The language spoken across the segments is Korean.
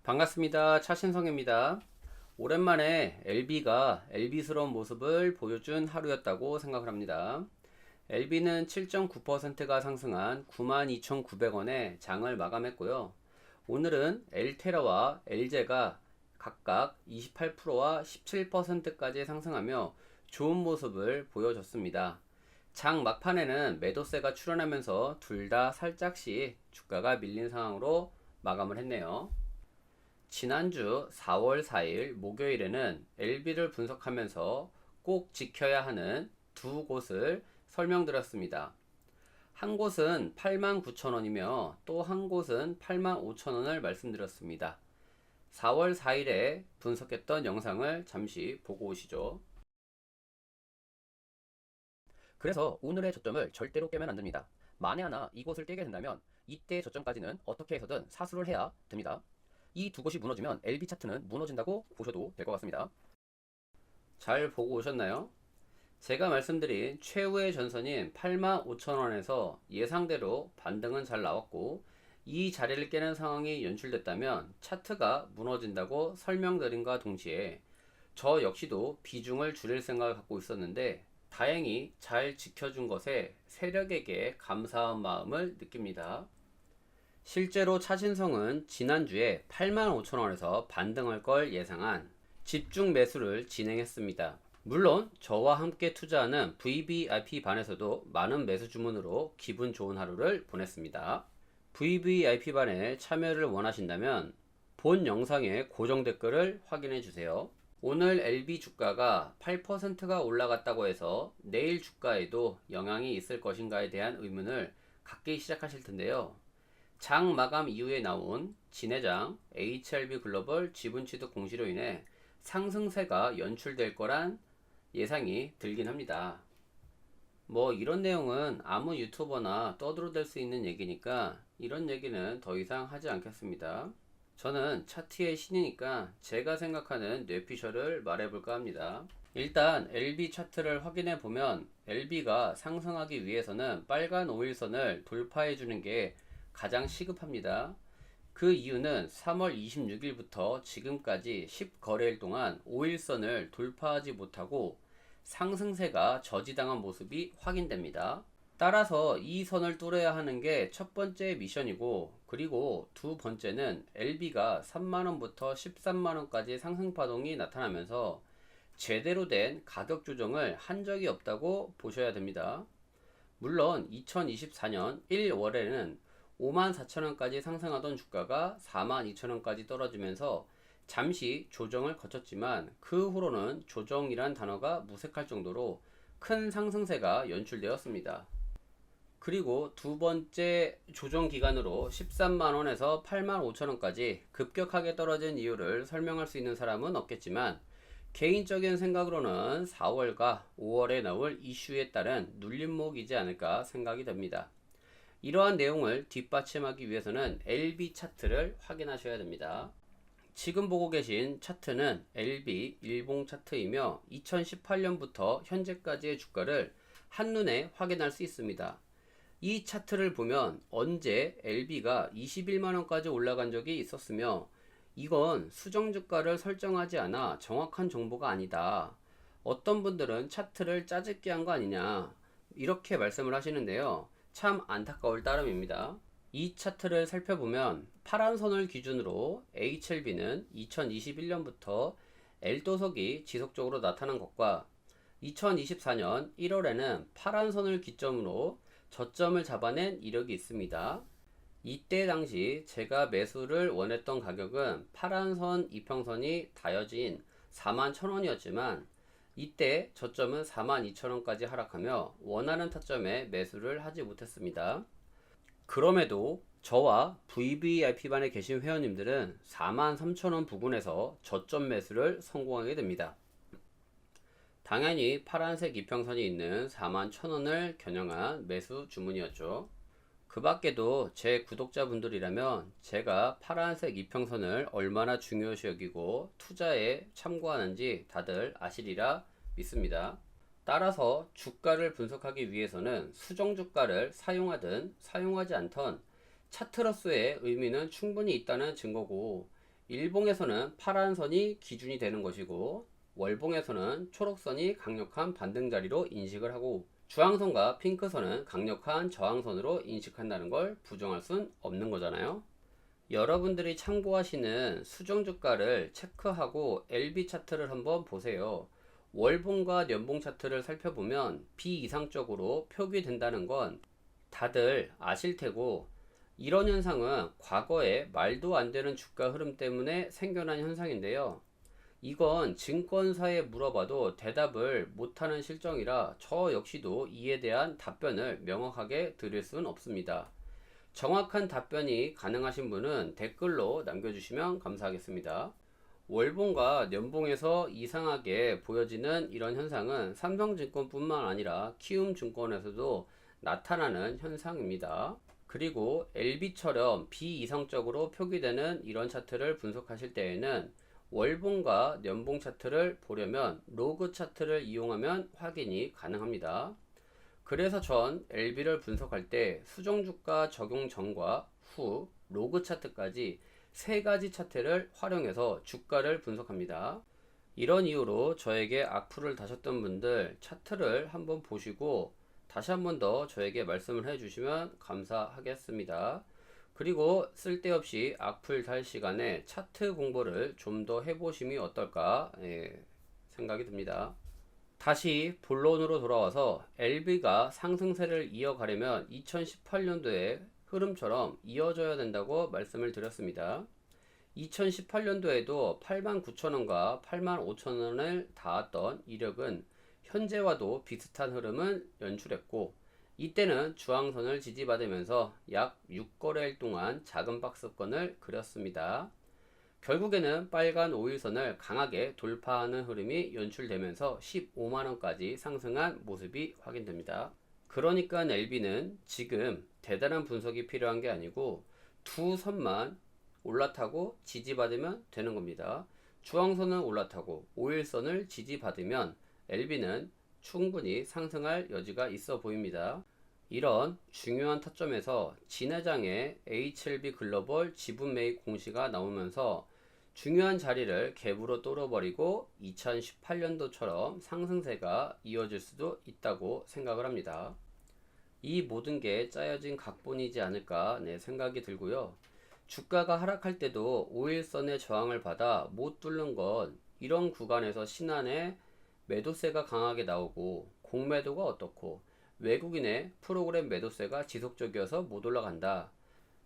반갑습니다. 차신성입니다. 오랜만에 LB가 LB스러운 모습을 보여준 하루였다고 생각을 합니다. LB는 7.9%가 상승한 92,900원에 장을 마감했고요. 오늘은 엘테라와 LG가 각각 28%와 17%까지 상승하며 좋은 모습을 보여줬습니다. 장 막판에는 매도세가 출현하면서 둘 다 살짝씩 주가가 밀린 상황으로 마감을 했네요. 지난주 4월 4일 목요일에는 LB를 분석하면서 꼭 지켜야 하는 두 곳을 설명드렸습니다. 한 곳은 89,000원이며 또 한 곳은 85,000원을 말씀드렸습니다. 4월 4일에 분석했던 영상을 잠시 보고 오시죠. 그래서 오늘의 저점을 절대로 깨면 안 됩니다. 만에 하나 이곳을 깨게 된다면 이때 저점까지는 어떻게 해서든 사수를 해야 됩니다. 이 두 곳이 무너지면 LB 차트는 무너진다고 보셔도 될 것 같습니다. 잘 보고 오셨나요? 제가 말씀드린 최후의 전선인 85,000원에서 예상대로 반등은 잘 나왔고 이 자리를 깨는 상황이 연출됐다면 차트가 무너진다고 설명드린과 동시에 저 역시도 비중을 줄일 생각을 갖고 있었는데 다행히 잘 지켜준 것에 세력에게 감사한 마음을 느낍니다. 실제로 차신성은 지난주에 85,000원에서 반등할 걸 예상한 집중 매수를 진행했습니다. 물론 저와 함께 투자하는 VVIP 반에서도 많은 매수 주문으로 기분 좋은 하루를 보냈습니다. VVIP 반에 참여를 원하신다면 본 영상의 고정 댓글을 확인해 주세요. 오늘 LB 주가가 8%가 올라갔다고 해서 내일 주가에도 영향이 있을 것인가에 대한 의문을 갖기 시작하실 텐데요. 장 마감 이후에 나온 진해장 HLB 글로벌 지분취득 공시로 인해 상승세가 연출될 거란 예상이 들긴 합니다. 뭐 이런 내용은 아무 유튜버나 떠들어댈 수 있는 얘기니까 이런 얘기는 더 이상 하지 않겠습니다. 저는 차트의 신이니까 제가 생각하는 뇌피셜을 말해볼까 합니다. 일단 LB 차트를 확인해 보면 LB가 상승하기 위해서는 빨간 5일선을 돌파해 주는 게 가장 시급합니다. 그 이유는 3월 26일부터 지금까지 10거래일 동안 5일선을 돌파하지 못하고 상승세가 저지당한 모습이 확인됩니다. 따라서 이 선을 뚫어야 하는 게 첫 번째 미션이고, 그리고 두 번째는 LB가 3만원부터 13만원까지 상승파동이 나타나면서 제대로 된 가격 조정을 한 적이 없다고 보셔야 됩니다. 물론 2024년 1월에는 54,000원까지 상승하던 주가가 42,000원까지 떨어지면서 잠시 조정을 거쳤지만 그 후로는 조정이란 단어가 무색할 정도로 큰 상승세가 연출되었습니다. 그리고 두 번째 조정 기간으로 13만원에서 85,000원까지 급격하게 떨어진 이유를 설명할 수 있는 사람은 없겠지만 개인적인 생각으로는 4월과 5월에 나올 이슈에 따른 눌림목이지 않을까 생각이 됩니다. 이러한 내용을 뒷받침하기 위해서는 LB 차트를 확인하셔야 됩니다. 지금 보고 계신 차트는 LB 일봉 차트이며 2018년부터 현재까지의 주가를 한눈에 확인할 수 있습니다. 이 차트를 보면 언제 LB가 21만원까지 올라간 적이 있었으며 이건 수정주가를 설정하지 않아 정확한 정보가 아니다. 어떤 분들은 차트를 짜집기 한 거 아니냐 이렇게 말씀을 하시는데요. 참 안타까울 따름입니다. 이 차트를 살펴보면 파란 선을 기준으로 HLB는 2021년부터 L도석이 지속적으로 나타난 것과 2024년 1월에는 파란 선을 기점으로 저점을 잡아낸 이력이 있습니다. 이때 당시 제가 매수를 원했던 가격은 파란 선 이평선이 다여진 41,000원이었지만 이때 저점은 42,000원까지 하락하며 원하는 타점에 매수를 하지 못했습니다. 그럼에도 저와 VVIP반에 계신 회원님들은 43,000원 부근에서 저점 매수를 성공하게 됩니다. 당연히 파란색 이평선이 있는 41,000원을 겨냥한 매수 주문이었죠. 그 밖에도 제 구독자분들이라면 제가 파란색 이평선을 얼마나 중요시 여기고 투자에 참고하는지 다들 아시리라 믿습니다. 따라서 주가를 분석하기 위해서는 수정주가를 사용하든 사용하지 않던 차트로서의 의미는 충분히 있다는 증거고 일봉에서는 파란 선이 기준이 되는 것이고 월봉에서는 초록선이 강력한 반등자리로 인식을 하고 주황선과 핑크선은 강력한 저항선으로 인식한다는 걸 부정할 순 없는 거잖아요. 여러분들이 참고하시는 수정주가를 체크하고 LB 차트를 한번 보세요. 월봉과 연봉 차트를 살펴보면 비이상적으로 표기된다는 건 다들 아실 테고, 이런 현상은 과거에 말도 안 되는 주가 흐름 때문에 생겨난 현상인데요. 이건 증권사에 물어봐도 대답을 못하는 실정이라 저 역시도 이에 대한 답변을 명확하게 드릴 수는 없습니다. 정확한 답변이 가능하신 분은 댓글로 남겨주시면 감사하겠습니다. 월봉과 연봉에서 이상하게 보여지는 이런 현상은 삼성증권뿐만 아니라 키움증권에서도 나타나는 현상입니다. 그리고 LB처럼 비이상적으로 표기되는 이런 차트를 분석하실 때에는 월봉과 연봉 차트를 보려면 로그 차트를 이용하면 확인이 가능합니다. 그래서 전 LB를 분석할 때 수정주가 적용 전과 후 로그 차트까지 세 가지 차트를 활용해서 주가를 분석합니다. 이런 이유로 저에게 악플을 다셨던 분들 차트를 한번 보시고 다시 한번 더 저에게 말씀을 해주시면 감사하겠습니다. 그리고 쓸데없이 악플 달 시간에 차트 공부를 좀 더 해보심이 어떨까 생각이 듭니다. 다시 본론으로 돌아와서 LB가 상승세를 이어가려면 2018년도의 흐름처럼 이어져야 된다고 말씀을 드렸습니다. 2018년도에도 89,000원과 85,000원을 닿았던 이력은 현재와도 비슷한 흐름을 연출했고, 이때는 주황선을 지지받으면서 약 6거래일 동안 작은 박스권을 그렸습니다. 결국에는 빨간 5일선을 강하게 돌파하는 흐름이 연출되면서 15만원까지 상승한 모습이 확인됩니다. 그러니까 LB는 지금 대단한 분석이 필요한 게 아니고 두 선만 올라타고 지지받으면 되는 겁니다. 주황선은 올라타고 5일선을 지지받으면 LB는 충분히 상승할 여지가 있어 보입니다. 이런 중요한 타점에서 진회장의 HLB 글로벌 지분 매입 공시가 나오면서 중요한 자리를 갭으로 뚫어버리고 2018년도처럼 상승세가 이어질 수도 있다고 생각을 합니다. 이 모든 게 짜여진 각본이지 않을까 생각이 들고요. 주가가 하락할 때도 5일선의 저항을 받아 못 뚫는 건 이런 구간에서 신한의 매도세가 강하게 나오고 공매도가 어떻고 외국인의 프로그램 매도세가 지속적이어서 못 올라간다,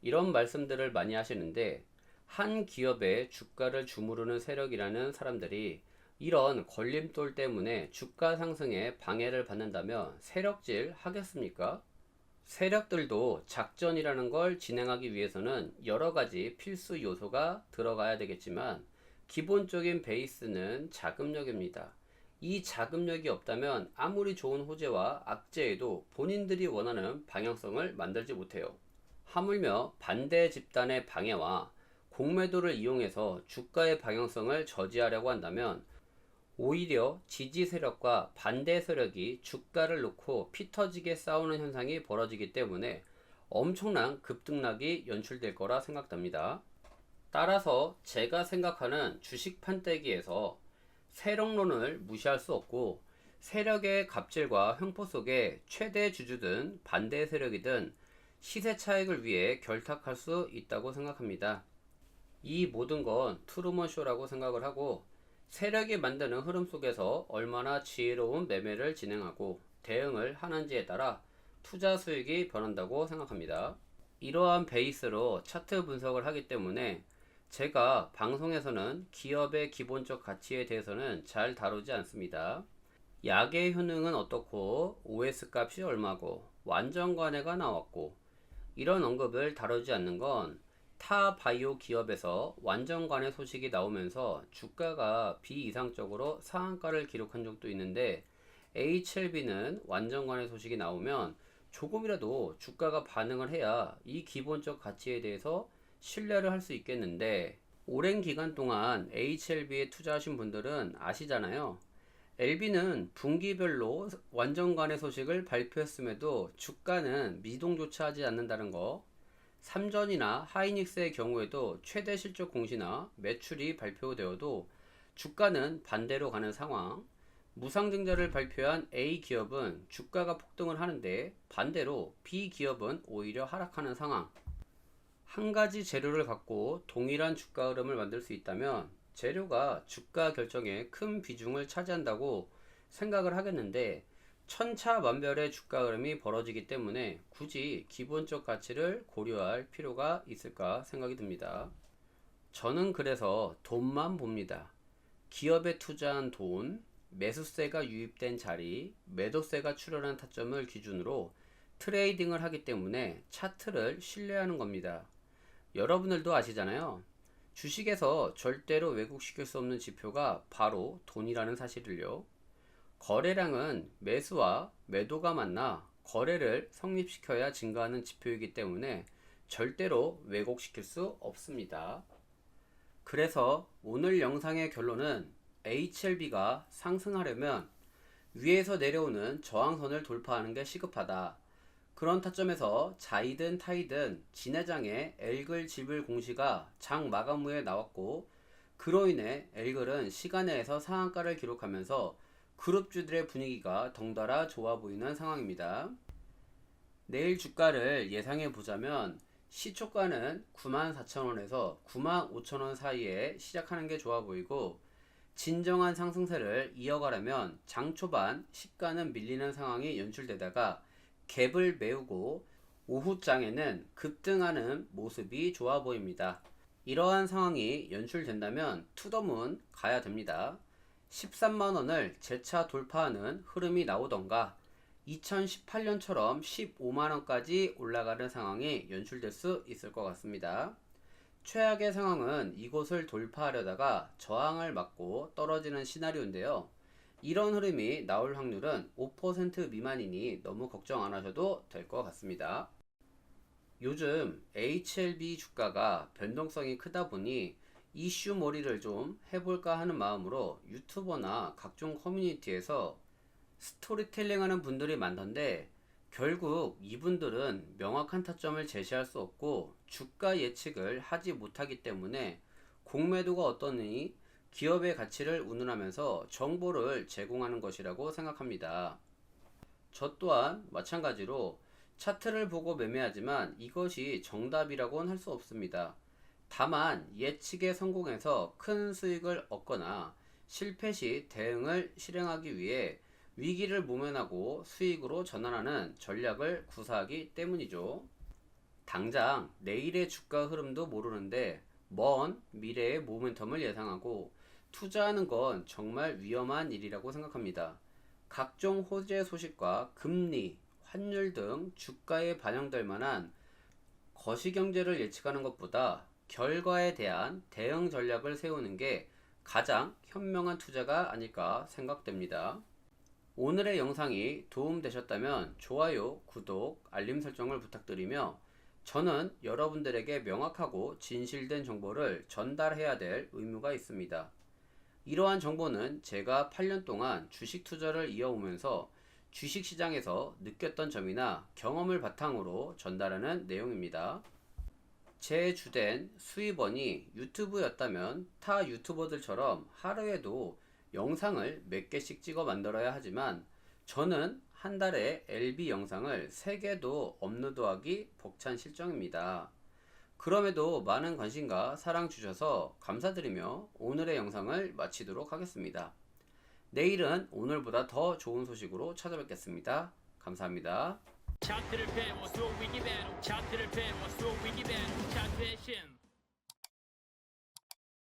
이런 말씀들을 많이 하시는데, 한 기업의 주가를 주무르는 세력이라는 사람들이 이런 걸림돌 때문에 주가 상승에 방해를 받는다면 세력질 하겠습니까? 세력들도 작전이라는 걸 진행하기 위해서는 여러 가지 필수 요소가 들어가야 되겠지만 기본적인 베이스는 자금력입니다. 이 자금력이 없다면 아무리 좋은 호재와 악재에도 본인들이 원하는 방향성을 만들지 못해요. 하물며 반대 집단의 방해와 공매도를 이용해서 주가의 방향성을 저지하려고 한다면 오히려 지지 세력과 반대 세력이 주가를 놓고 피터지게 싸우는 현상이 벌어지기 때문에 엄청난 급등락이 연출될 거라 생각됩니다. 따라서 제가 생각하는 주식 판때기에서 세력론을 무시할 수 없고, 세력의 갑질과 횡포 속에 최대 주주든 반대 세력이든 시세 차익을 위해 결탁할 수 있다고 생각합니다. 이 모든 건 트루먼 쇼라고 생각을 하고, 세력이 만드는 흐름 속에서 얼마나 지혜로운 매매를 진행하고 대응을 하는지에 따라 투자 수익이 변한다고 생각합니다. 이러한 베이스로 차트 분석을 하기 때문에 제가 방송에서는 기업의 기본적 가치에 대해서는 잘 다루지 않습니다. 약의 효능은 어떻고 OS 값이 얼마고 완전 관해가 나왔고, 이런 언급을 다루지 않는 건 타 바이오 기업에서 완전 관해 소식이 나오면서 주가가 비이상적으로 상한가를 기록한 적도 있는데, HLB는 완전 관해 소식이 나오면 조금이라도 주가가 반응을 해야 이 기본적 가치에 대해서 신뢰를 할 수 있겠는데, 오랜 기간 동안 HLB에 투자하신 분들은 아시잖아요. LB는 분기별로 완전 관해 소식을 발표했음에도 주가는 미동조차 하지 않는다는 거, 삼전이나 하이닉스의 경우에도 최대 실적 공시나 매출이 발표되어도 주가는 반대로 가는 상황. 무상증자를 발표한 A 기업은 주가가 폭등을 하는데 반대로 B 기업은 오히려 하락하는 상황. 한 가지 재료를 갖고 동일한 주가 흐름을 만들 수 있다면 재료가 주가 결정에 큰 비중을 차지한다고 생각을 하겠는데 천차만별의 주가 흐름이 벌어지기 때문에 굳이 기본적 가치를 고려할 필요가 있을까 생각이 듭니다. 저는 그래서 돈만 봅니다. 기업에 투자한 돈, 매수세가 유입된 자리, 매도세가 출현한 타점을 기준으로 트레이딩을 하기 때문에 차트를 신뢰하는 겁니다. 여러분들도 아시잖아요. 주식에서 절대로 왜곡시킬 수 없는 지표가 바로 돈이라는 사실을요. 거래량은 매수와 매도가 만나 거래를 성립시켜야 증가하는 지표이기 때문에 절대로 왜곡시킬 수 없습니다. 그래서 오늘 영상의 결론은 HLB가 상승하려면 위에서 내려오는 저항선을 돌파하는 게 시급하다. 그런 타점에서 자이든 타이든 진해장의 L글 지불 공시가 장 마감 후에 나왔고 그로 인해 L글은 시간 내에서 상한가를 기록하면서 그룹주들의 분위기가 덩달아 좋아 보이는 상황입니다. 내일 주가를 예상해 보자면 시초가는 94,000원에서 95,000원 사이에 시작하는 게 좋아 보이고 진정한 상승세를 이어가려면 장 초반 시가는 밀리는 상황이 연출되다가 갭을 메우고 오후장에는 급등하는 모습이 좋아 보입니다. 이러한 상황이 연출된다면 투더문 가야 됩니다. 13만원을 재차 돌파하는 흐름이 나오던가 2018년처럼 15만원까지 올라가는 상황이 연출될 수 있을 것 같습니다. 최악의 상황은 이곳을 돌파하려다가 저항을 맞고 떨어지는 시나리오인데요. 이런 흐름이 나올 확률은 5% 미만이니 너무 걱정 안 하셔도 될 것 같습니다. 요즘 HLB 주가가 변동성이 크다 보니 이슈 몰이를 좀 해볼까 하는 마음으로 유튜버나 각종 커뮤니티에서 스토리텔링 하는 분들이 많던데 결국 이분들은 명확한 타점을 제시할 수 없고 주가 예측을 하지 못하기 때문에 공매도가 어떠니 기업의 가치를 운운하면서 정보를 제공하는 것이라고 생각합니다. 저 또한 마찬가지로 차트를 보고 매매하지만 이것이 정답이라고는 할 수 없습니다. 다만 예측에 성공해서 큰 수익을 얻거나 실패 시 대응을 실행하기 위해 위기를 모면하고 수익으로 전환하는 전략을 구사하기 때문이죠. 당장 내일의 주가 흐름도 모르는데 먼 미래의 모멘텀을 예상하고 투자하는 건 정말 위험한 일이라고 생각합니다. 각종 호재 소식과 금리, 환율 등 주가에 반영될 만한 거시경제를 예측하는 것보다 결과에 대한 대응 전략을 세우는 게 가장 현명한 투자가 아닐까 생각됩니다. 오늘의 영상이 도움되셨다면 좋아요, 구독, 알림 설정을 부탁드리며 저는 여러분들에게 명확하고 진실된 정보를 전달해야 될 의무가 있습니다. 이러한 정보는 제가 8년 동안 주식 투자를 이어오면서 주식시장에서 느꼈던 점이나 경험을 바탕으로 전달하는 내용입니다. 제 주된 수입원이 유튜브였다면 타 유튜버들처럼 하루에도 영상을 몇 개씩 찍어 만들어야 하지만 저는 한 달에 LB 영상을 3개도 업로드하기 벅찬 실정입니다. 그럼에도 많은 관심과 사랑 주셔서 감사드리며 오늘의 영상을 마치도록 하겠습니다. 내일은 오늘보다 더 좋은 소식으로 찾아뵙겠습니다. 감사합니다. 차트를 배워 쏘 위기 배로 차트를 배워 쏘